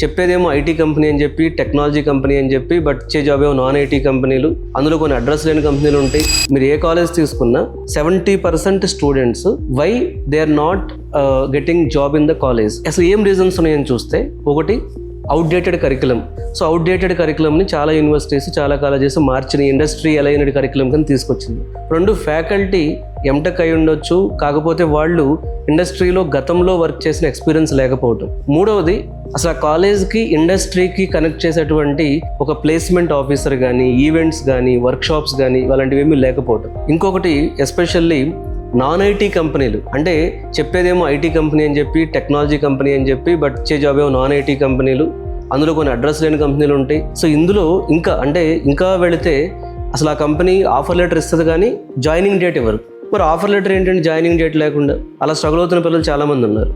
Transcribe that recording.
చెప్పేదేమో IT company అని చెప్పి, technology company అని చెప్పి, బట్ ఇచ్చే జాబ్ ఏమో నాన్ ఐటీ కంపెనీలు. అందులో కొన్ని అడ్రస్ లేని కంపెనీలు ఉంటాయి. మీరు ఏ కాలేజ్ తీసుకున్నా 70% students why they are not getting job in the college. అసలు ఏం రీజన్స్ ఉన్నాయని చూస్తే, ఒకటి అవుట్డేటెడ్ కరికులం. సో అవుట్డేటెడ్ కరికులంని చాలా యూనివర్సిటీస్, చాలా కాలేజెస్ మార్చిన ఇండస్ట్రీ అలైన్డ్ కరికులం కింద తీసుకొచ్చింది. రెండు, ఫ్యాకల్టీ ఎంటెక్ అయి ఉండొచ్చు, కాకపోతే వాళ్ళు ఇండస్ట్రీలో గతంలో వర్క్ చేసిన ఎక్స్పీరియన్స్ లేకపోవటం. మూడవది, అసలు ఆ కాలేజ్కి ఇండస్ట్రీకి కనెక్ట్ చేసేటువంటి ఒక ప్లేస్మెంట్ ఆఫీసర్ కానీ, ఈవెంట్స్ కానీ, వర్క్షాప్స్ కానీ అలాంటివి ఏమీ లేకపోవటం. ఇంకొకటి ఎస్పెషల్లీ నాన్ ఐటీ కంపెనీలు. అంటే చెప్పేదేమో ఐటీ కంపెనీ అని చెప్పి, టెక్నాలజీ కంపెనీ అని చెప్పి, బట్ ఇచ్చే జాబ్ ఏమో నాన్ ఐటీ కంపెనీలు. అందులో కొన్ని అడ్రస్ లేని కంపెనీలు ఉంటాయి. సో ఇందులో ఇంకా వెళితే అసలు ఆ కంపెనీ ఆఫర్ లెటర్ ఇస్తుంది కానీ జాయినింగ్ డేట్ ఇవ్వరు. మరి ఆఫర్ లెటర్ ఏంటంటే జాయినింగ్ డేట్ లేకుండా అలా స్ట్రగుల్ అవుతున్న పిల్లలు చాలామంది ఉన్నారు.